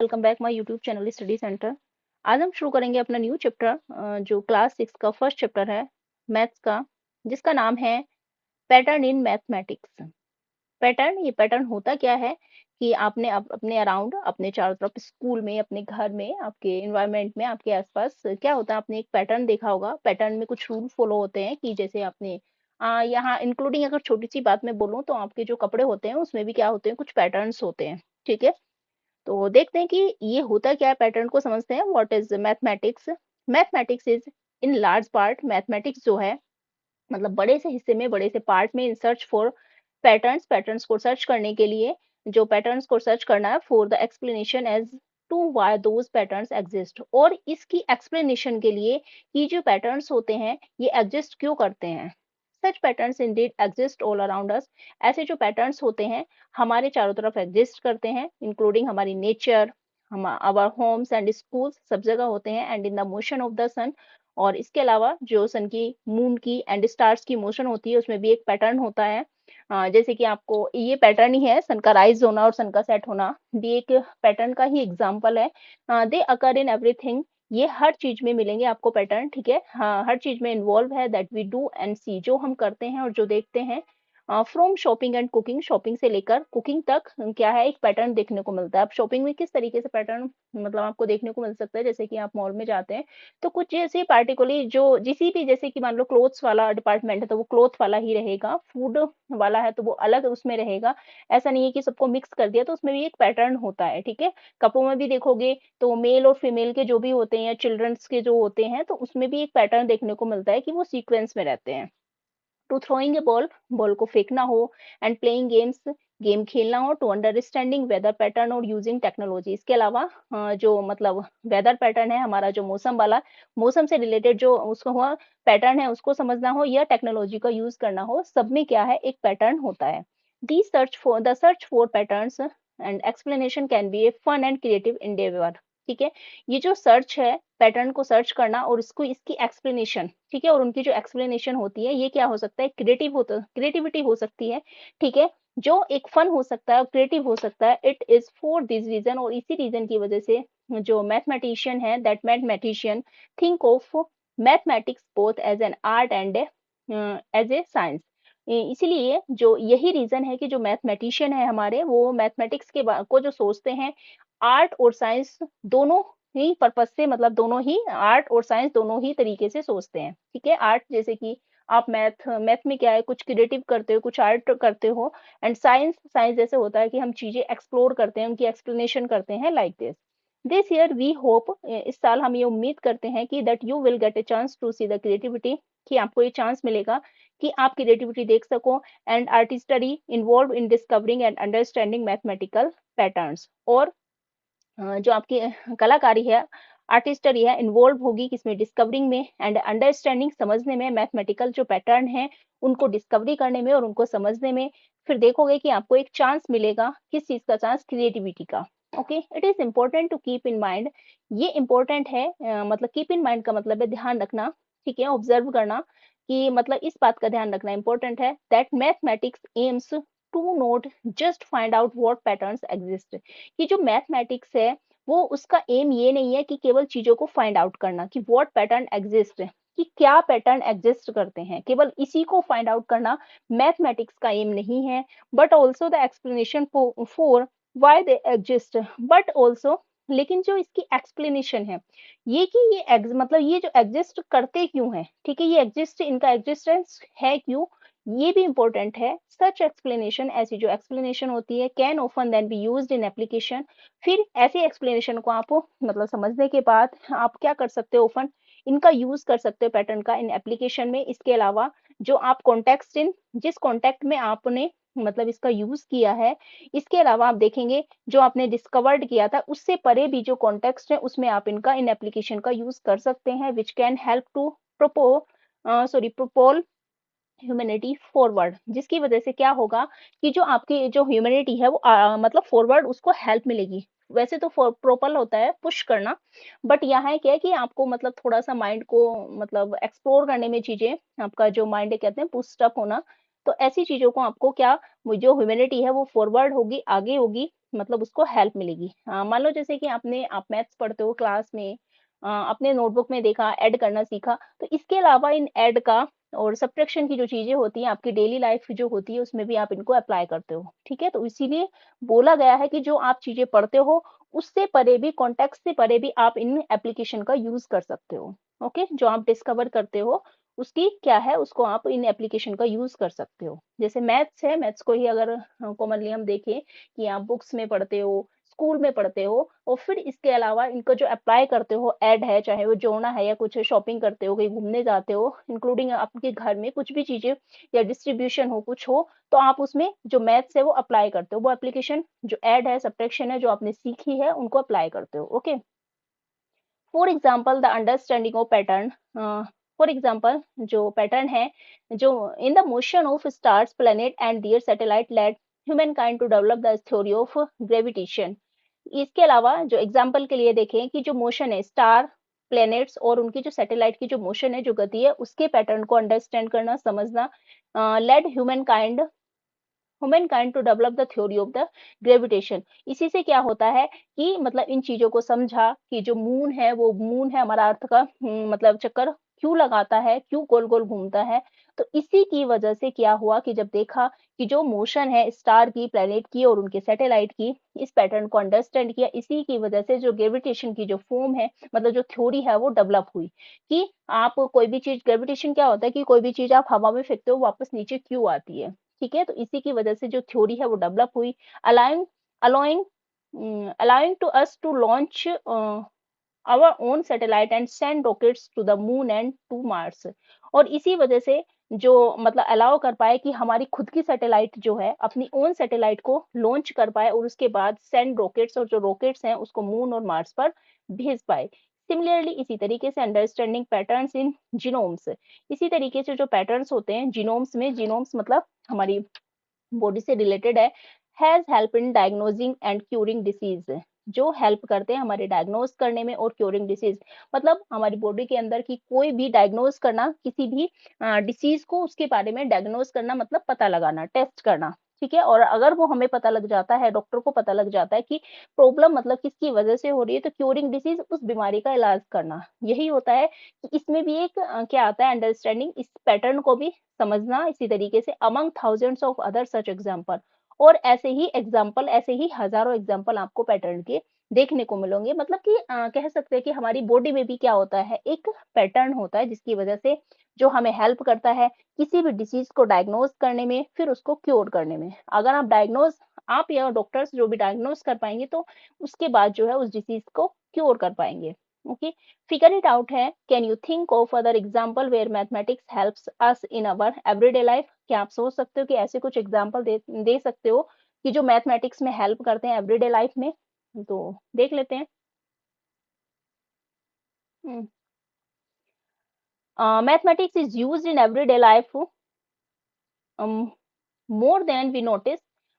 Welcome back my YouTube channel study centre. आज हम शुरू करेंगे अपना न्यू चैप्टर जो क्लास 6 का फर्स्ट चैप्टर है मैथ्स का, जिसका नाम है पैटर्न इन मैथमेटिक्स। ये पैटर्न होता क्या है कि आपने अपने अराउंड, अपने चारों तरफ, स्कूल में, अपने घर में, आपके इन्वायरमेंट में, आपके आसपास क्या होता है, आपने एक पैटर्न देखा होगा। पैटर्न में कुछ रूल फॉलो होते हैं कि जैसे आपने यहाँ इंक्लूडिंग अगर छोटी सी बात मैं बोलूँ तो आपके जो कपड़े होते हैं उसमें भी क्या होते हैं, कुछ पैटर्न्स होते हैं। ठीक है, तो देखते हैं कि ये होता क्या है, पैटर्न को समझते हैं। What is mathematics? Mathematics is in large part, mathematics जो है मतलब बड़े से हिस्से में, बड़े से पार्ट में, इन सर्च फॉर पैटर्न्स को सर्च करने के लिए, जो पैटर्न्स को सर्च करना है, for the explanation as to why those patterns exist, और इसकी एक्सप्लेनेशन के लिए कि जो पैटर्न्स होते हैं ये एग्जिस्ट क्यों करते हैं। Such patterns indeed exist all around us, ऐसे जो पैटर्न्स होते हैं हमारे चारों तरफ एग्जिस्ट करते हैं, इंक्लूडिंग हमारी नेचर, हम आवर होम्स एंड स्कूल्स, सब जगह होते हैं। And in the motion of the sun, और इसके अलावा जो सन की, मून की एंड स्टार्स की मोशन होती है उसमें भी एक पैटर्न होता है। जैसे कि आपको ये पैटर्न ही है, सन का राइज होना और सन का सेट होना भी एक पैटर्न का ही एग्जाम्पल है। दे अकर इन एवरीथिंग, ये हर चीज में मिलेंगे आपको पैटर्न। ठीक है, हाँ, हर चीज में इन्वॉल्व है। दैट वी डू एंड सी, जो हम करते हैं और जो देखते हैं। From shopping and cooking, shopping से लेकर कुकिंग तक क्या है, एक पैटर्न देखने को मिलता है। अब शॉपिंग में किस तरीके से पैटर्न मतलब आपको देखने को मिल सकता है, जैसे कि आप मॉल में जाते हैं तो कुछ जैसे पार्टिकुलरली जो जिसी भी, जैसे कि मान लो क्लोथ्स वाला डिपार्टमेंट है तो वो क्लोथ वाला ही रहेगा, फूड वाला है तो वो अलग उसमें रहेगा। ऐसा नहीं है कि सबको मिक्स कर दिया, तो उसमें भी एक पैटर्न होता है। ठीक है, कपड़ों में भी देखोगे तो मेल और फीमेल के जो भी होते हैं या चिल्ड्रंस के जो होते हैं तो उसमें भी एक पैटर्न देखने को मिलता है कि वो सीक्वेंस में रहते हैं। To throwing a ball, ball को फेंकना हो, एंड प्लेइंग गेम्स, गेम खेलना हो। टू अंडरस्टैंडिंग वेदर पैटर्न और यूजिंग टेक्नोलॉजी, इसके अलावा जो मतलब वेदर पैटर्न है हमारा, जो मौसम वाला, मौसम से रिलेटेड जो उसका हुआ पैटर्न है उसको समझना हो या टेक्नोलॉजी का यूज करना हो, सब में क्या है, एक पैटर्न होता है। The search for patterns and explanation can be a fun and creative endeavour. ठीक है, ये जो सर्च है, पैटर्न को सर्च करना और इसको, इसकी एक्सप्लेनेशन, ठीक है, और उनकी जो एक्सप्लेनेशन होती है, ये क्या हो सकता है, क्रिएटिविटी हो सकती है। ठीक है, जो एक फन हो सकता है और क्रिएटिव हो सकता है। It is for this reason, और इसी रीजन की वजह से जो मैथमेटिशियन है, that mathematician think of mathematics both as an art and as a science. इसीलिए जो यही रीजन है कि जो मैथमेटिशियन है हमारे, वो मैथमेटिक्स को जो सोचते हैं, आर्ट और साइंस दोनों ही पर्पज से, मतलब दोनों ही आर्ट और साइंस दोनों ही तरीके से सोचते हैं। ठीक है, आर्ट जैसे कि आप मैथ में क्या है, कुछ क्रिएटिव करते हो, कुछ आर्ट करते हो। एंड साइंस जैसे होता है कि हम चीजें एक्सप्लोर करते हैं, उनकी एक्सप्लेनेशन करते हैं, like this year we hope, इस साल हम ये उम्मीद करते हैं कि that you will get a chance to see the creativity, कि आपको ये चांस मिलेगा कि आप क्रिएटिविटी देख सको, and artistry involve in discovering and understanding mathematical patterns. और जो आपकी कलाकारी है, आर्टिस्टरी है, इन्वॉल्व होगी किसमें, डिस्कवरिंग में, एंड अंडरस्टैंडिंग, समझने में, मैथमेटिकल जो पैटर्न है उनको डिस्कवरी करने में और उनको समझने में। फिर देखोगे कि आपको एक चांस मिलेगा, किस चीज का चांस, क्रिएटिविटी का। Okay, it is important to keep in mind, ये इंपॉर्टेंट है, मतलब कीप इन माइंड का मतलब है ध्यान रखना। ठीक है, ऑब्जर्व करना, कि मतलब इस बात का ध्यान रखना इंपॉर्टेंट है, that mathematics aims to not just find out what patterns exist, कि जो मैथमेटिक्स है वो, उसका एम ये नहीं है कि केवल चीजों को फाइंड आउट करना कि व्हाट पैटर्न एग्जिस्ट, कि क्या पैटर्न एग्जिस्ट करते हैं, केवल इसी को फाइंड आउट करना मैथमेटिक्स का एम नहीं है। But also the explanation for why they exist, but also, लेकिन जो इसकी एक्सप्लेनेशन है, ये कि ये मतलब ये जो एग्जिस्ट करते क्यों है, ठीक है, ये एग्जिस्ट, इनका एग्जिस्टेंस है क्यों, ये भी इंपॉर्टेंट है। सच एक्सप्लेनेशन, ऐसी जो एक्सप्लेनेशन होती है, can often then be used in application, फिर ऐसे एक्सप्लेनेशन को आप मतलब समझने के बाद आप क्या कर सकते हो, ओपन इनका यूज कर सकते हो पैटर्न का इन एप्लीकेशन में। इसके अलावा जो आप कॉन्टेक्स्ट इन, जिस कॉन्टेक्ट में आपने मतलब इसका यूज किया है, इसके अलावा आप देखेंगे जो आपने डिस्कवर्ड किया था उससे परे भी जो कॉन्टेक्स्ट है उसमें आप इनका, इन एप्लीकेशन का यूज कर सकते हैं, which can help to propel humanity forward, जिसकी वजह से क्या होगा कि जो आपकी जो ह्यूमैनिटी है वो मतलब फॉरवर्ड, उसको हेल्प मिलेगी। वैसे तो प्रोपल होता है पुश करना, बट यहाँ क्या है कि आपको मतलब थोड़ा सा माइंड को मतलब एक्सप्लोर करने में, चीजें आपका जो माइंड है कहते हैं बूस्ट अप होना, तो ऐसी चीजों को आपको क्या, वो जो ह्यूमैनिटी है वो फॉरवर्ड होगी, आगे होगी, मतलब उसको हेल्प मिलेगी। मान लो जैसे कि आप मैथ्स पढ़ते हो क्लास में, अपने नोटबुक में देखा, ऐड करना सीखा, तो इसके अलावा इन ऐड का और सब्ट्रैक्शन की जो चीज़ें होती हैं, आपकी डेली लाइफ जो होती है, उसमें भी आप इनको अप्लाई करते हो, ठीक है? तो इसीलिए बोला गया है कि जो आप चीज़ें पढ़ते हो, उससे परे भी, कॉन्टेक्स्ट से परे भी आप इन एप्लीकेशन का यूज़ कर सकते हो, ओके? जो आप डिस्कवर करते हो, उसकी क्या है, उसको आप इन एप्लीकेशन का यूज़ कर सकते हो। जैसे मैथ्स है, मैथ्स को ही अगर कॉमनली हम देखें कि आप बुक्स में पढ़ते हो, स्कूल में पढ़ते हो, और फिर इसके अलावा इनको जो अप्लाई करते हो, ऐड है, चाहे वो जोड़ना है या कुछ शॉपिंग करते हो, कहीं घूमने जाते हो, इंक्लूडिंग आपके घर में कुछ भी चीज़ें या डिस्ट्रीब्यूशन हो, कुछ हो, तो आप उसमें जो मैथ्स है वो अप्लाई करते हो। वो एप्लीकेशन जो ऐड है, सब्ट्रैक्शन है, जो आपने सीखी है, उनको अप्लाई करते हो, okay? For example the understanding of pattern, for example जो पैटर्न है, जो in the motion of stars, planet and their satellite led humankind to develop the theory of gravitation. इसके अलावा जो एग्जाम्पल के लिए देखें कि जो मोशन है स्टार, प्लैनेट्स और उनकी जो सैटेलाइट की जो मोशन है, जो गति है, उसके पैटर्न को अंडरस्टैंड करना, समझना, led humankind to develop the theory of the gravitation. इसी से क्या होता है कि मतलब इन चीजों को समझा कि जो मून है, वो मून है हमारा अर्थ का मतलब चक्कर क्यों लगाता है, क्यों गोल गोल घूमता है। तो इसी की वजह से क्या हुआ कि जब देखा कि जो मोशन है स्टार की, प्लेनेट की और उनके सैटेलाइट की, इस पैटर्न को अंडरस्टैंड किया, इसी की वजह से जो ग्रेविटेशन की जो फॉर्म है, मतलब जो थ्योरी है, वो डेवलप हुई कि आप कोई भी चीज, ग्रेविटेशन क्या होता है कि कोई भी चीज आप हवा में फेंकते हो, वापस नीचे क्यों आती है, ठीक है? तो इसी की वजह से जो थ्योरी है वो डेवलप हुई, allowing allowing allowing to us to launch our own satellite and send rockets to the moon and to Mars. और इसी वजह से जो मतलब अलाउ कर पाए कि हमारी खुद की सैटेलाइट जो है, अपनी ओन सैटेलाइट को लॉन्च कर पाए और उसके बाद सेंड रॉकेट्स, और जो रॉकेट्स हैं उसको मून और मार्स पर भेज पाए। सिमिलरली इसी तरीके से अंडरस्टैंडिंग पैटर्न्स इन जीनोम्स, इसी तरीके से जो पैटर्न्स होते हैं जीनोम्स में, जीनोम्स मतलब हमारी बॉडी से related has help in diagnosing and curing disease, जो हेल्प करते हैं हमारे डायग्नोज करने में और क्यूरिंग डिसीज, मतलब हमारी बॉडी के अंदर की कोई भी डायग्नोज करना, किसी भी डिसीज को, उसके बारे में डायग्नोज करना, मतलब पता लगाना, टेस्ट करना, ठीक है? और अगर वो हमें पता लग जाता है, डॉक्टर को पता लग जाता है कि प्रॉब्लम मतलब किसकी वजह से हो रही है, तो क्यूरिंग डिसीज, उस बीमारी का इलाज करना, यही होता है कि इसमें भी एक क्या आता है, अंडरस्टैंडिंग, इस पैटर्न को भी समझना। इसी तरीके से among thousands of other such example, और ऐसे ही एग्जाम्पल, ऐसे ही हजारों एग्जाम्पल आपको पैटर्न के देखने को मिलेंगे। मतलब कि कह सकते हैं कि हमारी बॉडी में भी क्या होता है, एक पैटर्न होता है, जिसकी वजह से जो हमें हेल्प करता है किसी भी डिसीज को डायग्नोज करने में, फिर उसको क्योर करने में। अगर आप या डॉक्टर्स जो भी डायग्नोज कर पाएंगे, तो उसके बाद जो है उस डिसीज को क्योर कर पाएंगे, ओके? फिगर इट आउट है, can you think of other example where mathematics helps us in our everyday life? क्या आप सोच सकते हो कि ऐसे कुछ एग्जाम्पल दे सकते हो कि जो मैथमेटिक्स में हेल्प करते हैं एवरीडे लाइफ में? तो देख लेते हैं। Mathematics is used in everyday life more than we notice,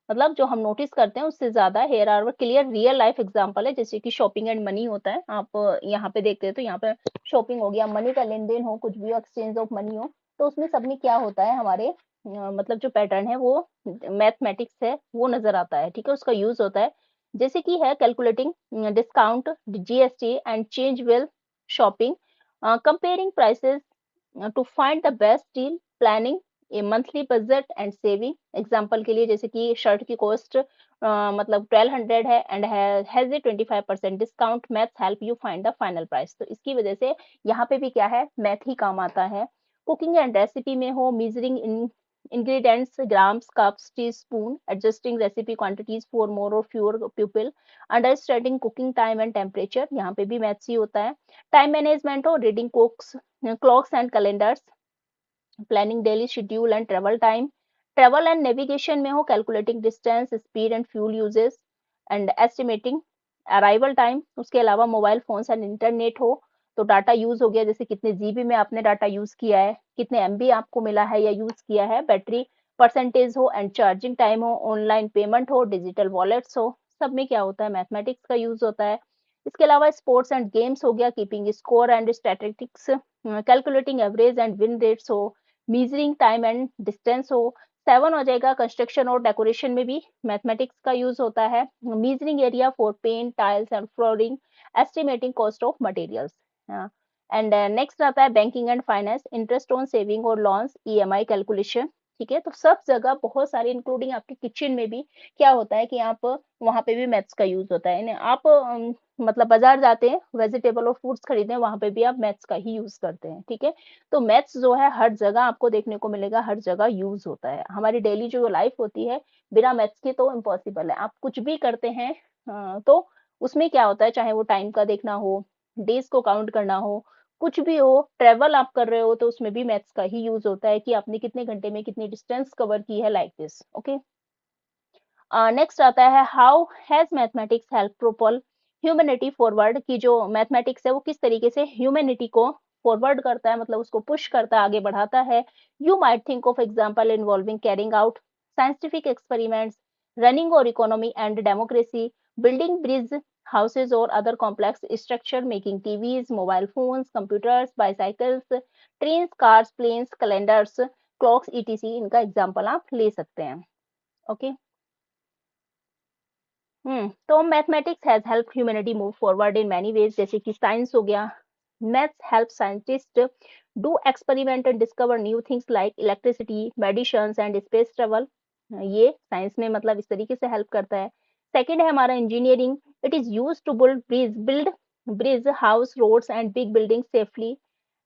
मतलब जो हम नोटिस करते हैं उससे ज्यादा। Here are clear real life example है, जैसे कि शॉपिंग एंड मनी होता है। आप यहाँ पे देखते हैं तो यहाँ पे शॉपिंग हो गया, मनी का लेन देन हो, कुछ भी एक्सचेंज ऑफ मनी हो, तो उसमें सब में क्या होता है, हमारे मतलब जो पैटर्न है वो मैथमेटिक्स है, वो नजर आता है, ठीक है? उसका यूज होता है, जैसे कि है calculating discount, GST and change well shopping, comparing prices to find the best deal, planning a monthly budget and saving. Example के लिए जैसे कि शर्ट की कॉस्ट मतलब 1200 है and has a 25% discount, maths help you find the final price. तो इसकी वजह से यहाँ पे भी क्या है, मैथ ही काम आता है। कुकिंग एंड रेसिपी में हो, measuring in ingredients, grams, cups, teaspoon, adjusting recipe quantities for more or fewer people, understanding cooking time and temperature, यहाँ पे भी मैथ्स ही होता है। टाइम मैनेजमेंट हो, reading clocks and calendars, planning daily schedule and travel time. Travel and navigation में हो, calculating distance, speed and fuel uses and estimating arrival time. उसके अलावा मोबाइल फोन्स एंड इंटरनेट हो, तो डाटा यूज हो गया, जैसे कितने जीबी में आपने डाटा यूज किया है, कितने एमबी आपको मिला है या यूज किया है। बैटरी परसेंटेज हो एंड चार्जिंग टाइम हो, ऑनलाइन पेमेंट हो, डिजिटल वॉलेट्स हो, सब में क्या होता है, मैथमेटिक्स का यूज होता है। इसके अलावा स्पोर्ट्स एंड गेम्स हो गया, keeping score and statistics, calculating average and win rates हो, measuring time and distance हो, 7 हो जाएगा कंस्ट्रक्शन और डेकोरेशन में भी मैथमेटिक्स का यूज होता है। Measuring area for paint tiles and flooring, estimating cost of materials. And next आता है banking and finance, interest on saving और लोन्स, ईएमआई कैलकुलेशन। ठीक है, तो सब जगह बहुत सारे इंक्लूडिंग आपके किचन में भी क्या होता है कि आप वहां पे भी मैथ्स का यूज होता है। आप मतलब बाजार जाते हैं वेजिटेबल और फ्रूट्स खरीदने, वहां पे भी आप मैथ्स का ही यूज करते हैं। ठीक है, तो मैथ्स जो है हर जगह आपको देखने को मिलेगा, हर जगह यूज होता है। हमारी डेली जो लाइफ होती है बिना मैथ्स के तो इम्पॉसिबल है। आप कुछ भी करते हैं तो उसमें क्या होता है, चाहे वो टाइम का देखना हो, डेज को काउंट करना हो, कुछ भी हो, ट्रेवल आप कर रहे हो तो उसमें भी मैथ्स का ही यूज होता है कि आपने कितने घंटे में कितनी डिस्टेंस कवर की है, लाइक दिस। ओके, नेक्स्ट आता है how has mathematics help propel humanity forward, की जो मैथमेटिक्स है वो किस तरीके से ह्यूमैनिटी को फॉरवर्ड करता है, मतलब उसको पुश करता है, आगे बढ़ाता है। You might think of example involving carrying out scientific experiments, running और economy and democracy, building bridge houses or other complex structure, making TVs, mobile phones, computers, bicycles, trains, cars, planes, calendars, clocks, etc. इनका example आप ले सकते हैं। Okay, तो mathematics has help humanity move forward in many ways, जैसे कि science हो गया, maths help scientist do experiment and discover new things like electricity, medicines and space travel. ये साइंस में मतलब इस तरीके से हेल्प करता है। सेकंड है हमारा engineering, it is use to build house, roads and big building safely.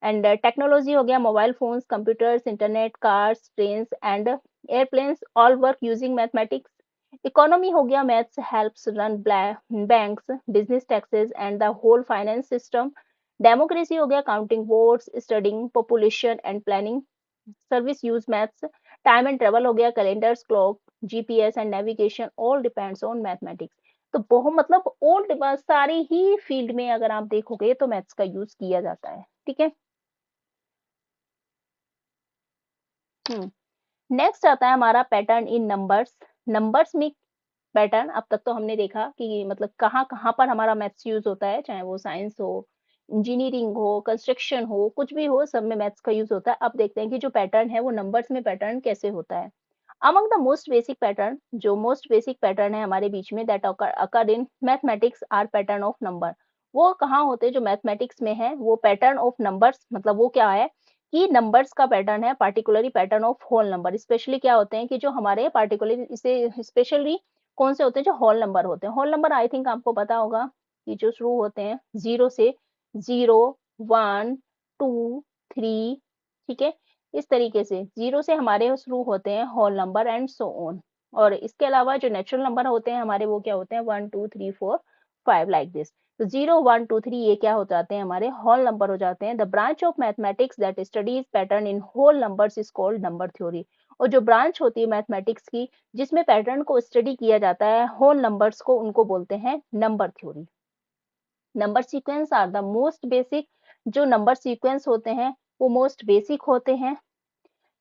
And technology हो गया, mobile phones, computers, internet, cars, trains and airplanes, all work using mathematics. Economy हो गया, maths helps run banks, business, taxes and the whole finance system. Democracy हो गया, counting votes, studying population and planning service use maths. Time and travel हो गया, calendars, clock, GPS and navigation all depends on mathematics. तो बहुत मतलब all सारी ही field में अगर आप देखोगे तो मैथ्स का यूज किया जाता है। ठीक है, नेक्स्ट आता है हमारा पैटर्न इन नंबर्स। नंबर्स में पैटर्न अब तक तो हमने देखा कि मतलब कहाँ कहाँ पर हमारा मैथ्स यूज होता है, चाहे वो साइंस हो, इंजीनियरिंग हो, कंस्ट्रक्शन हो, कुछ भी हो, सब में मैथ्स का यूज होता है। अब देखते हैं कि जो पैटर्न है वो नंबर्स में पैटर्न कैसे होता है। Among the most basic pattern, जो मोस्ट बेसिक पैटर्न है हमारे बीच में that occur in mathematics are pattern of number. वो कहाँ होते हैं जो मैथमेटिक्स में है, वो पैटर्न ऑफ नंबर्स, मतलब वो क्या है कि नंबर्स का पैटर्न है, particularly pattern of whole number. Specially क्या होते हैं कि जो हमारे पार्टिकुलरली इसे स्पेशली कौन से होते हैं, जो होल नंबर होते हैं। होल नंबर आई थिंक आपको पता होगा कि जो शुरू होते हैं जीरो से, 0, 1, 2, 3। ठीक है, इस तरीके से जीरो से हमारे शुरू होते हैं whole number and so on. और इसके अलावा जो नेचुरल नंबर होते हैं हमारे, वो क्या होते हैं 1, 2, 3, 4, 5, लाइक दिस। तो 0, 1, 2, 3 ये क्या हो जाते हैं, हमारे होल नंबर हो जाते हैं। The branch of mathematics that studies pattern in whole numbers is called number theory. और जो ब्रांच होती है मैथमेटिक्स की जिसमें पैटर्न को स्टडी किया जाता है होल नंबर्स को, उनको बोलते हैं number theory. Number sequence are the most basic, जो नंबर सीक्वेंस होते हैं वो मोस्ट बेसिक होते हैं।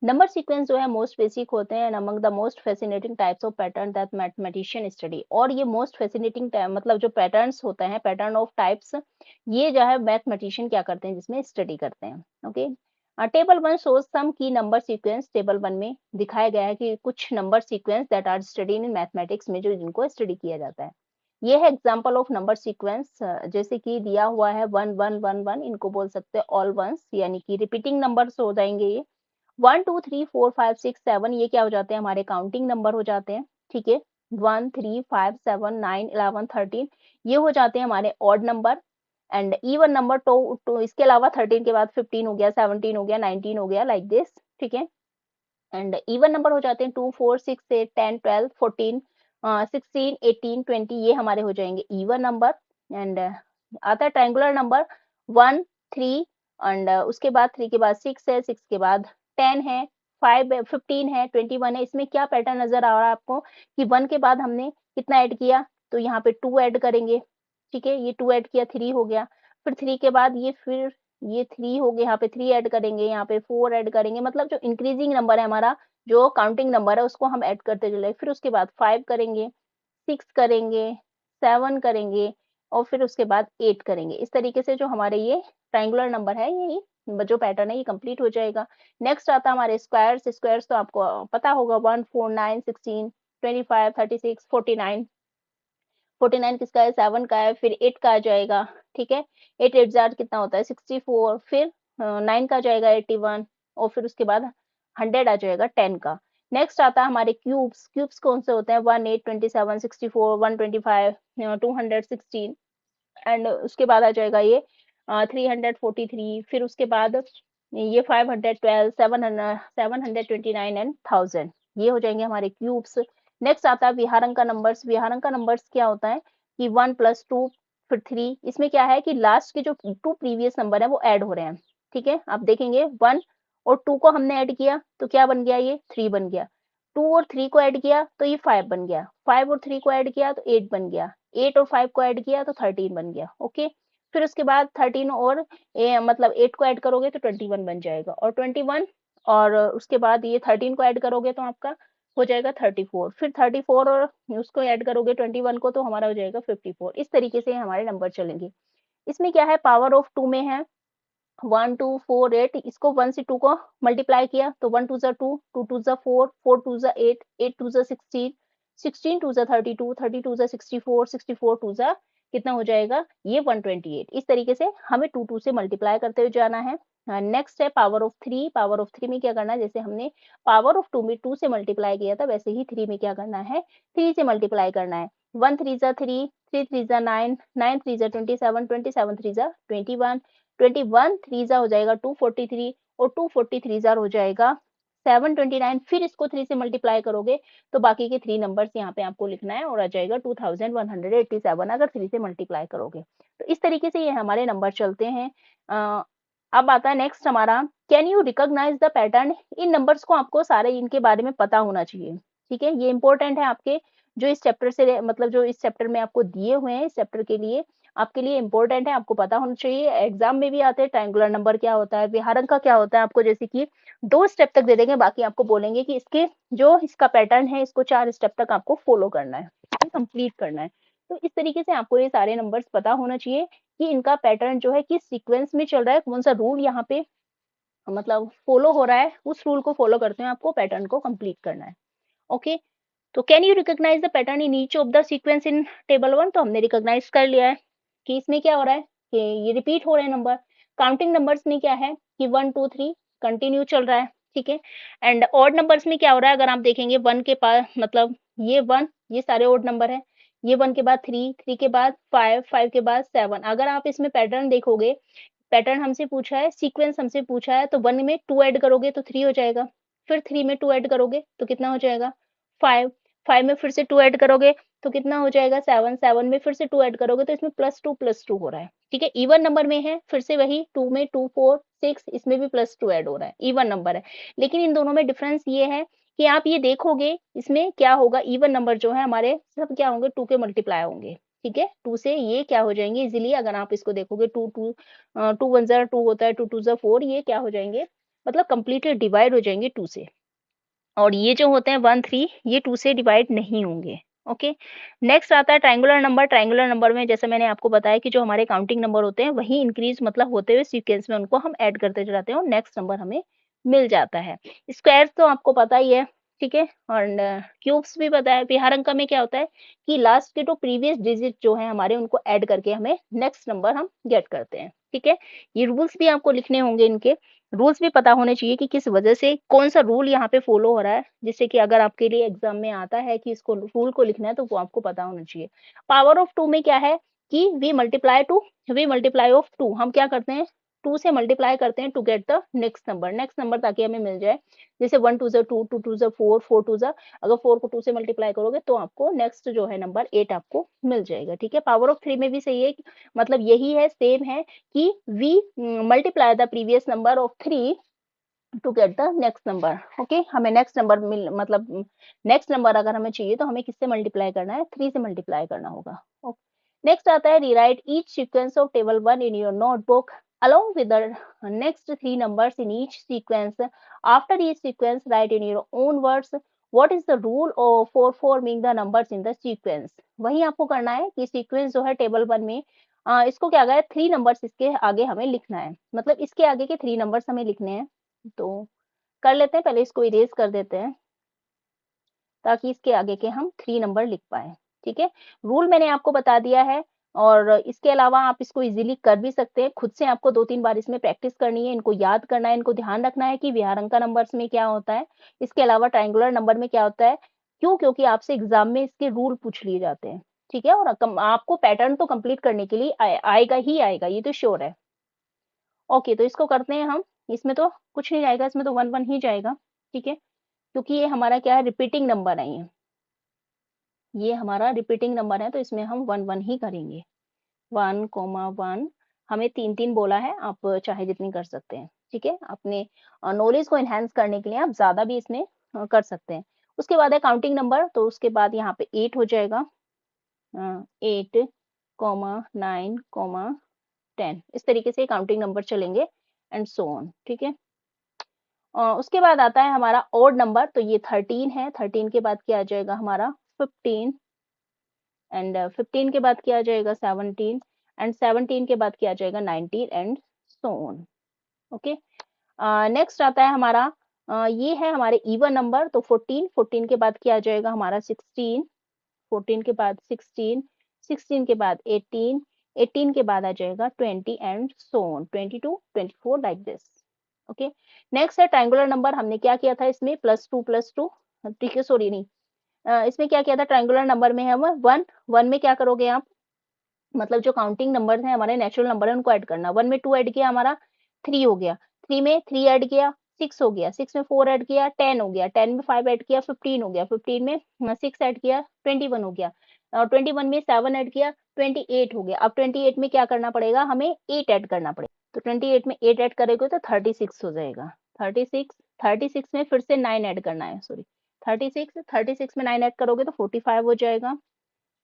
नंबर सीक्वेंस जो है मोस्ट बेसिक होते हैं, among the most fascinating types of pattern that mathematician study. और ये मोस्ट फैसिनेटिंग मतलब जो पैटर्न्स होते हैं, पैटर्न ऑफ टाइप्स, ये जो है मैथमेटिशियन क्या करते हैं, जिसमें स्टडी करते हैं। ओके, टेबल 1 शोज सम की नंबर सीक्वेंस। टेबल 1 में दिखाया गया है कि कुछ number sequence that are study in mathematics में, जो जिनको स्टडी किया जाता है। ये है एग्जांपल ऑफ नंबर सीक्वेंस, जैसे कि दिया हुआ है 1 1 1 1, इनको बोल सकते हैं ऑल वंस, यानी कि रिपीटिंग नंबर्स हो जाएंगे ये। 1 2 3 4 5 6 7 ये क्या हो जाते हैं, हमारे काउंटिंग नंबर हो जाते हैं। ठीक है, 1 3 5 7 9 11 13 ये हो जाते हैं हमारे odd number. And even number तो इसके अलावा 13 के बाद 15 हो गया, 17 हो गया, 19 हो गया, लाइक दिस। ठीक है, एंड इवन नंबर हो जाते हैं 2 4 6 8 10 12 14 16 18 20 ये हमारे हो जाएंगे इवन नंबर। एंड आता है ट्रायंगुलर नंबर 1 3, एंड उसके बाद 3 के बाद 6 है, 6 के बाद 10 है, 5 है, 15 है, 21 है। इसमें क्या पैटर्न नजर आ रहा है आपको कि 1 के बाद हमने कितना ऐड किया, तो यहाँ पे 2 ऐड करेंगे। ठीक है, ये 2 ऐड किया, 3 हो गया। फिर 3 के बाद ये 3 हो गया, यहाँ पे 3 ऐड करेंगे, यहाँ पे 4 ऐड करेंगे। मतलब जो इंक्रीजिंग नंबर है हमारा, जो काउंटिंग नंबर है, उसको हम ऐड करते चले। फिर उसके बाद 5 करेंगे, 6 करेंगे, 7 करेंगे और फिर उसके बाद 8 करेंगे। इस तरीके से जो हमारे ये ट्रायंगुलर नंबर है, ये जो पैटर्न है ये कंप्लीट हो जाएगा। नेक्स्ट आता है हमारे स्क्वायर्स। स्क्वायर्स तो आपको पता होगा 1, 4, 9, 16, 25, 36, 49। 49 किसका है, 7 का है, फिर 8 का आ जाएगा। ठीक है, 8 8 जार कितना होता है 64, फिर 9 का आ जाएगा 81, और फिर उसके बाद 100 आ जाएगा 10 का। नेक्स्ट आता है हमारे क्यूब्स। क्यूब्स कौन से होते हैं, 1, 8, 27, 64, 125, 216, एंड उसके बाद आ जाएगा ये 343, फिर उसके बाद ये 512, 729 एंड 1000। ये हो जाएंगे हमारे क्यूब्स। नेक्स्ट आता है विहारंक का नंबर्स। विहारंक का नंबर्स क्या होता है कि 1 + 2, फिर 3। इसमें क्या है कि लास्ट के जो 2 प्रीवियस नंबर है वो ऐड हो रहे हैं। ठीक है, आप देखेंगे 1 और 2 को हमने ऐड किया तो क्या बन गया, ये 3 बन गया। 2 और 3 को ऐड किया तो ये 5 बन गया। 5 और 3 को ऐड किया तो 8 बन गया। 8 और 5 को ऐड किया तो 13 बन गया। ओके, फिर उसके बाद 13 और मतलब 8 को ऐड करोगे तो 21 बन जाएगा, और 21 और उसके बाद ये 13 को ऐड करोगे तो आपका हो जाएगा 34, फिर 34 और उसको ऐड करोगे 21 को तो हमारा हो जाएगा 54। इस तरीके से हमारे नंबर चलेंगे। इसमें क्या है, पावर ऑफ 2 में है 1, 2, 4, 8। इसको 1 से 2 को मल्टीप्लाई किया तो 1 2 2, 2 2 4, 4 2 8, 8 2 16, 16 2 32, 32 64, 64 2 कितना हो जाएगा, ये 128। इस तरीके से हमें 2 2 से मल्टीप्लाई करते हुए जाना है। नेक्स्ट है पावर ऑफ 3। पावर ऑफ 3 में क्या करना है, जैसे हमने पावर ऑफ 2 में 2 से मल्टीप्लाई किया था वैसे ही 3 में क्या करना है, 3 से मल्टीप्लाई करना है। 1 3 3, 3 3 9, 9 3 27, 27 3 21, 21 3 हो जाएगा 243, और 243 हो जाएगा 729। फिर इसको 3 से मल्टीप्लाई करोगे तो बाकी के 3 नंबर्स यहाँ पे आपको लिखना है और आ जाएगा 2187 अगर 3 से मल्टीप्लाई करोगे। तो इस तरीके से ये हमारे नंबर चलते हैं। अब आता है नेक्स्ट हमारा, can you recognise the pattern. इन नंबर्स को आपको सारे इनके बारे में पता होना चाहिए। ठीक है, ये इंपॉर्टेंट है आपके जो इस चैप्टर से, मतलब जो इस चैप्टर में आपको दिए हुए हैं, इस चैप्टर के लिए आपके लिए इंपॉर्टेंट है, आपको पता होना चाहिए। एग्जाम में भी आते हैं, ट्रायंगुलर नंबर क्या होता है, विहारक का क्या होता है, आपको जैसे कि 2 स्टेप तक दे देंगे, बाकी आपको बोलेंगे कि इसके जो इसका पैटर्न है इसको 4 स्टेप तक आपको फॉलो करना है, कंप्लीट करना है। तो इस तरीके से आपको ये सारे नंबर्स पता होना चाहिए कि इनका पैटर्न जो है किस सीक्वेंस में चल रहा है, कौन सा रूल यहाँ पे मतलब फॉलो हो रहा है, उस रूल को फॉलो करते हुए आपको पैटर्न को कंप्लीट करना है। ओके, तो can you recognise the pattern in each of the sequence in table 1। तो हमने रिकॉग्नाइज कर लिया है कि इसमें क्या हो रहा है कि ये रिपीट हो रहे हैं नंबर। काउंटिंग नंबर्स में क्या है कि 1 2 3 कंटिन्यू चल रहा है। ठीक है, एंड ऑड नंबर्स में क्या हो रहा है, अगर आप देखेंगे 1 के पास मतलब ये 1, ये सारे ऑड नंबर है। ये 1 के बाद 3, 3 के बाद 5, 5 के बाद 7। अगर आप इसमें पैटर्न देखोगे, पैटर्न हमसे पूछा है, सीक्वेंस हमसे पूछा है, तो 1 में 2 ऐड करोगे तो 3 हो जाएगा, फिर 3 में 2 ऐड करोगे तो कितना हो जाएगा 5, 5 में फिर से 2 ऐड करोगे तो कितना हो जाएगा 7, 7 में फिर से 2 ऐड करोगे तो इसमें +2 हो रहा है। ठीक है, इवन नंबर में है, फिर से वही 2 में 2 4 6, इसमें भी +2 ऐड हो रहा है, इवन नंबर है। लेकिन इन दोनों में डिफरेंस ये है कि आप ये देखोगे इसमें क्या होगा, इवन नंबर जो है हमारे सब क्या होंगे 2 के मल्टीप्लाई होंगे। ठीक है, 2 से ये क्या हो जाएंगे इजीली, अगर आप इसको देखोगे 2 2 2 1 ज़ा 2 होता है, 2 2 ज़ा 4, ये क्या हो जाएंगे मतलब कंप्लीटली डिवाइड हो जाएंगे 2 से। और ये जो होते हैं 1 3, ये 2 से डिवाइड नहीं होंगे। ओके, नेक्स्ट आता है ट्रायंगुलर नंबर। ट्रायंगुलर नंबर में जैसे मैंने आपको बताया कि जो हमारे काउंटिंग नंबर होते हैं वही इंक्रीज मतलब होते हुए सीक्वेंस में उनको हम ऐड करते जाते हैं और नेक्स्ट नंबर हमें मिल जाता है। स्क्वायर तो आपको पता ही है। ठीक है, और क्यूब्स भी पता है। विहारंक में क्या होता है कि लास्ट के तो प्रीवियस डिजिट जो है हमारे उनको ऐड करके हमें नेक्स्ट नंबर हम गेट करते हैं। ठीक है, ये रूल्स भी आपको लिखने होंगे, इनके रूल्स भी पता होने चाहिए कि किस वजह से कौन सा रूल यहाँ पे फॉलो हो रहा है, जिससे कि अगर आपके लिए एग्जाम में आता है कि इसको रूल को लिखना है तो वो आपको पता होना चाहिए। पावर ऑफ 2 में क्या है कि वी मल्टीप्लाई ऑफ 2, हम क्या करते हैं 2 से मल्टीप्लाई करते हैं to get the next number ताकि हमें मिल जाए। जैसे 1 2 2, 2 2 4, 4 2, अगर 4 को 2 से मल्टीप्लाई करोगे तो आपको नेक्स्ट जो है नंबर 8 आपको मिल जाएगा। ठीक है, पावर ऑफ 3 में भी सही है, मतलब यही है, सेम है कि we multiply the previous number of 3 to get the next number. Okay, हमें नेक्स्ट नंबर मिल मतलब नेक्स्ट नंबर अगर हमें चाहिए तो हमें किससे मल्टीप्लाई करना है 3 से मल्टीप्लाई करना होगा। नेक्स्ट आता है rewrite each sequence of table 1 in your notebook along with the next 3 numbers in each sequence. After each sequence write in your own words what is the rule for forming the numbers in the sequence. वही आपको करना है कि sequence जो है table 1 में इसको क्या गया 3 नंबर्स इसके आगे हमें लिखना है, मतलब इसके आगे के 3 नंबर्स हमें लिखने हैं। तो कर लेते हैं, पहले इसको इरेज कर देते हैं ताकि इसके आगे के हम 3 नंबर लिख पाएँ, ठीक है? रूल मैंने आपको बता दिया है और इसके अलावा आप इसको इज़िली कर भी सकते हैं। खुद से आपको 2-3 बार इसमें प्रैक्टिस करनी है, इनको याद करना है, इनको ध्यान रखना है कि विहारंका नंबर्स में क्या होता है, इसके अलावा ट्रायंगुलर नंबर में क्या होता है। क्यों? क्योंकि आपसे एग्ज़ाम में इसके रूल पूछ लिए जाते हैं, ठीक है? और आपको पैटर्न तो कंप्लीट करने के लिए आएगा ही आएगा, ये तो श्योर है। ओके, तो इसको करते हैं हम। इसमें तो कुछ नहीं जाएगा, इसमें तो 1-1 ही जाएगा, ठीक है? क्योंकि ये हमारा क्या है, रिपीटिंग नंबर है ये हमारा रिपीटिंग नंबर है, तो इसमें हम 1-1 ही करेंगे। 1, 1 हमें 3-3 बोला है, आप चाहे जितनी कर सकते हैं, ठीक है? अपने नॉलेज को एनहांस करने के लिए आप ज़्यादा भी इसमें कर सकते हैं। उसके बाद है काउंटिंग नंबर, तो उसके बाद यहाँ पे 8 हो जाएगा। 8, 9, 10 इस तरीके से काउंटिंग नंबर चलेंगे एंड सो ऑन, ठीक है? उसके बाद आता है हमारा ऑड नंबर, तो ये 13 है। 13 के बाद क्या आ जाएगा हमारा 15 एंड 15 के बाद क्या आ जाएगा 17 एंड 17 के बाद क्या आ जाएगा 19 and so on, okay? Next आता है हमारा ये है हमारे इवन नंबर, तो 14 14 के बाद क्या आ जाएगा हमारा 16 14 के बाद 16 16 के बाद 18 18 के बाद आ जाएगा 20 and so on 22 24 like this, okay? Next है ट्रायंगुलर नंबर, हमने क्या किया था इसमें +2 ठीक है, सॉरी नहीं, इसमें क्या किया था ट्रायंगुलर नंबर में है 1 1 में क्या करोगे आप, मतलब जो काउंटिंग नंबर्स हैं हमारे नेचुरल नंबर है उनको ऐड करना। 1 में 2 ऐड किया हमारा 3 हो गया, 3 में 3 ऐड किया 6 हो गया, 6 में 4 ऐड किया 10 हो गया, 10 में 5 ऐड किया 15 हो गया, 15 में 6 ऐड किया 21 हो गया, 21 में 7 ऐड किया 28 हो गया। अब 28 में क्या करना पड़ेगा, हमें 8 ऐड करना पड़ेगा, तो 28 में 8 ऐड करोगे तो 36 हो जाएगा। 36 36 में फिर से 9 ऐड करना है, सॉरी 36 में 9 ऐड करोगे तो 45 हो जाएगा।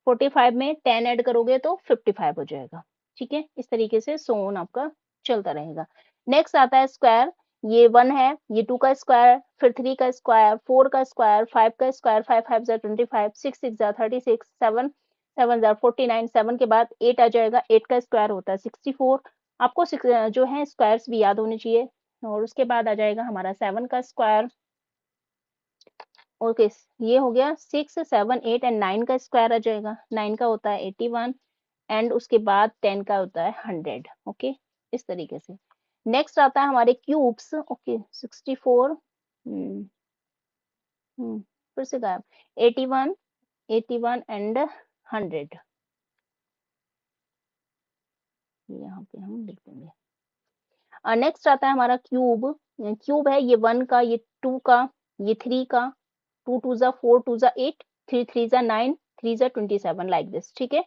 45 में 10 ऐड करोगे तो 55 हो जाएगा, ठीक है? इस तरीके से सो ऑन आपका चलता रहेगा। नेक्स्ट आता है स्क्वायर, ये 1 है, ये 2 का स्क्वायर, फिर 3 का स्क्वायर, 4 का स्क्वायर, 5 का स्क्वायर, 5 5 ज़ा 25, 6 6 ज़ा 36, 7 7 ज़ा 49, 7 के बाद 8 आ जाएगा, 8 का स्क्वायर होता है 64। आपको जो है स्क्वायर्स भी याद होने चाहिए। और उसके बाद आ जाएगा हमारा 7 का स्क्वायर, ओके, ये हो गया 6 7 8 एंड 9 का स्क्वायर आ जाएगा, 9 का होता है 81 एंड उसके बाद 10 का होता है 100, ओके? इस तरीके से। नेक्स्ट आता है हमारे क्यूब्स, ओके 64 हम्म फिर से गायब 81 81 एंड 100, यहाँ पे हम लिख देंगे। नेक्स्ट आता है हमारा क्यूब, क्यूब है ये 1 का, ये 2 का, ये 3 का, 2 2 ज़ा 4 2 ज़ा 8 3 3 ज़ा 9 3 ज़ा 27 लाइक दिस, ठीक है?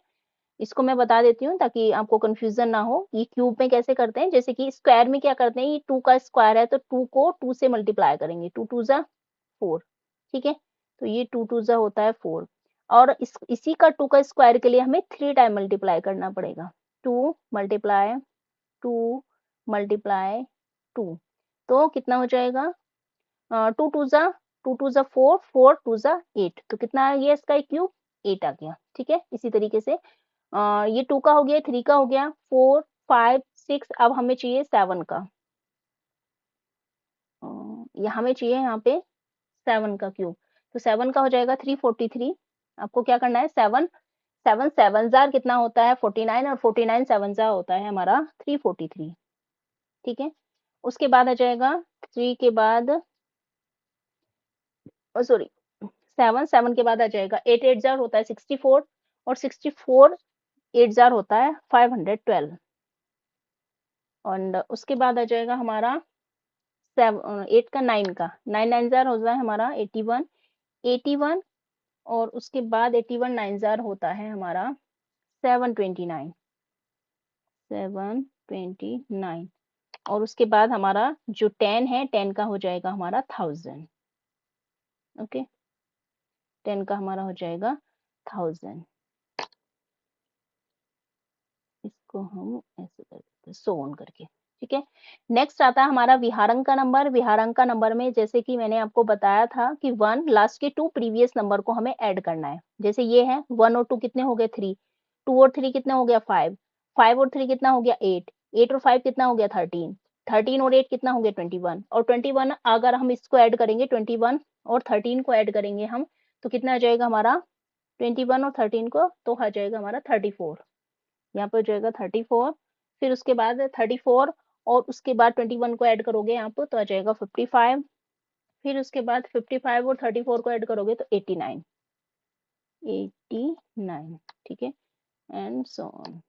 इसको मैं बता देती हूँ ताकि आपको कंफ्यूजन ना हो। ये क्यूब में कैसे करते हैं, जैसे कि स्क्वायर में क्या करते हैं, ये 2 का स्क्वायर है तो 2 को 2 से मल्टीप्लाई करेंगे, 2 2 ज़ा 4, ठीक है? तो ये 2 2 ज़ा होता है 4 और इसी का 2 का स्क्वायर के लिए हमें 3 टाइम मल्टीप्लाई करना पड़ेगा, 2 मल्टीप्लाई 2 मल्टीप्लाई 2, तो कितना हो जाएगा 2 2 ज़ा 2 2 ज़ा 4 4 2 ज़ा 8, तो कितना आ गया इसका क्यूब 8 आ गया, ठीक है? इसी तरीके से ये 2 का हो गया, 3 का हो गया, 4 5 6 अब हमें चाहिए 7 का। ये हमें चाहिए यहाँ पे 7 का क्यूब, तो 7 का हो जाएगा 343। आपको क्या करना है 7 7 7 ज़ार कितना होता है 49 और 49 7 ज़ा होता है हमारा 343, ठीक है? उसके बाद आ जाएगा 3 के बाद सॉरी 7 7 के बाद आ जाएगा 8 8 ज़ार होता है 64 और 64 8 ज़ार होता है 512 और उसके बाद आ जाएगा हमारा 8 का 9 का 9 9 ज़ार हो जाए हमारा 81 81 और उसके बाद 81 9 ज़ार होता है हमारा 729 729 और उसके बाद हमारा जो 10 है 10 का हो जाएगा हमारा 1000, ओके? 10 का हमारा हो जाएगा 1000, इसको हम ऐसे कर देते हैं सो ऑन करके, ठीक है? नेक्स्ट आता है हमारा विहारंक का नंबर। विहारंक का नंबर में जैसे कि मैंने आपको बताया था कि 1 लास्ट के 2 प्रीवियस नंबर को हमें ऐड करना है। जैसे ये है 1 और 2 कितने हो गए 3, 2 और 3 कितने हो गया 5, 5 और 3 कितना हो गया 8, 8 और 5 कितना हो गया 13, 13 और 8 कितना हो गया 21, और 21 अगर हम इसको ऐड करेंगे 21 और 13 को ऐड करेंगे हम, तो कितना आ जाएगा हमारा 21 और 13 को, तो आ जाएगा हमारा 34, यहाँ पर हो जाएगा 34। फिर उसके बाद 34 और उसके बाद 21 को ऐड करोगे यहाँ पर तो आ जाएगा 55। फिर उसके बाद 55 और 34 को ऐड करोगे तो 89, 89, ठीक है, एंड सो ऑन।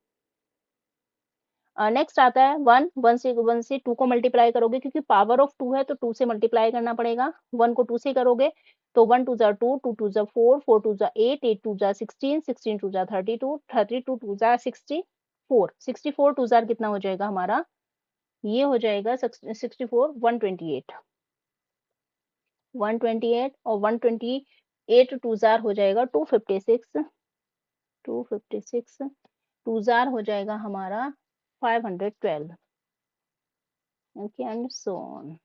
नेक्स्ट आता है 1, 1 से 2 को मल्टीप्लाई करोगे, क्योंकि पावर ऑफ 2 है तो 2 से मल्टीप्लाई करना पड़ेगा। 1 को 2 से करोगे तो 1 2 जा 2, 2 2 जा 4, 4 2 जा 8, 8 2 जा 16, 16 2 जा 32, 32 2 जा 64, 64 2 जार कितना हो जाएगा हमारा, ये हो जाएगा 64 128, 128 और 128 2 जार हो जाएगा 256, 256 2 जार हो जाएगा हमारा 512। Okay, and so on.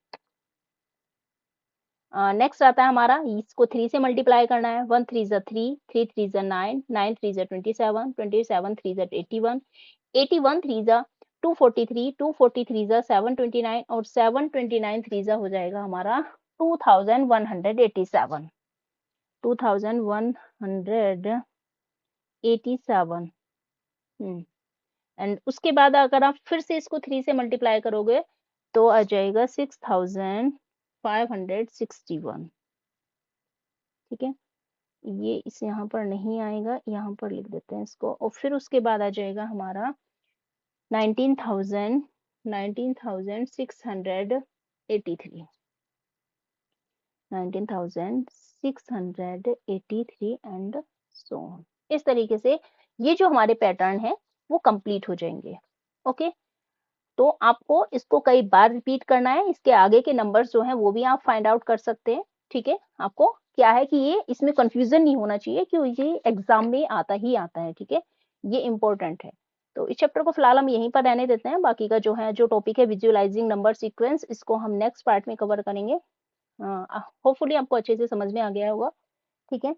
Next आता है हमारा, इसको 3 से मल्टीप्लाई करना है। 1 3 जा 3, 3 3 जा 9, 9 3 जा 27, 27 3 जा 81, 81 3 जा 243, 243 जा 729 और 729 3 जा हो जाएगा हमारा 2187, 2187। एंड उसके बाद अगर आप फिर से इसको 3 से मल्टीप्लाई करोगे तो आ जाएगा 6561, ठीक है। ये इस यहाँ पर नहीं आएगा, यहाँ पर लिख देते हैं इसको, और फिर उसके बाद आ जाएगा हमारा 19,683, 19,683 एंड सो ऑन। इस तरीके से ये जो हमारे पैटर्न है वो कंप्लीट हो जाएंगे। ओके, तो आपको इसको कई बार रिपीट करना है, इसके आगे के नंबर्स जो हैं वो भी आप फाइंड आउट कर सकते हैं, ठीक है। आपको क्या है कि ये इसमें कंफ्यूजन नहीं होना चाहिए, क्योंकि ये एग्जाम में आता ही आता है, ठीक है, ये इंपॉर्टेंट है। तो इस चैप्टर को फिलहाल हम यहीं पर रहने देते हैं, बाकी का जो है जो टॉपिक है विजुअलाइजिंग नंबर सीक्वेंस, इसको हम नेक्स्ट पार्ट में कवर करेंगे। होपफुली आपको अच्छे से समझ में आ गया होगा, ठीक है।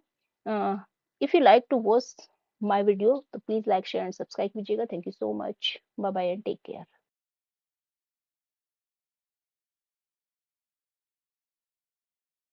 If you like to watch my video तो please like share and subscribe कीजिएगा। Thank you so much, bye bye and take care.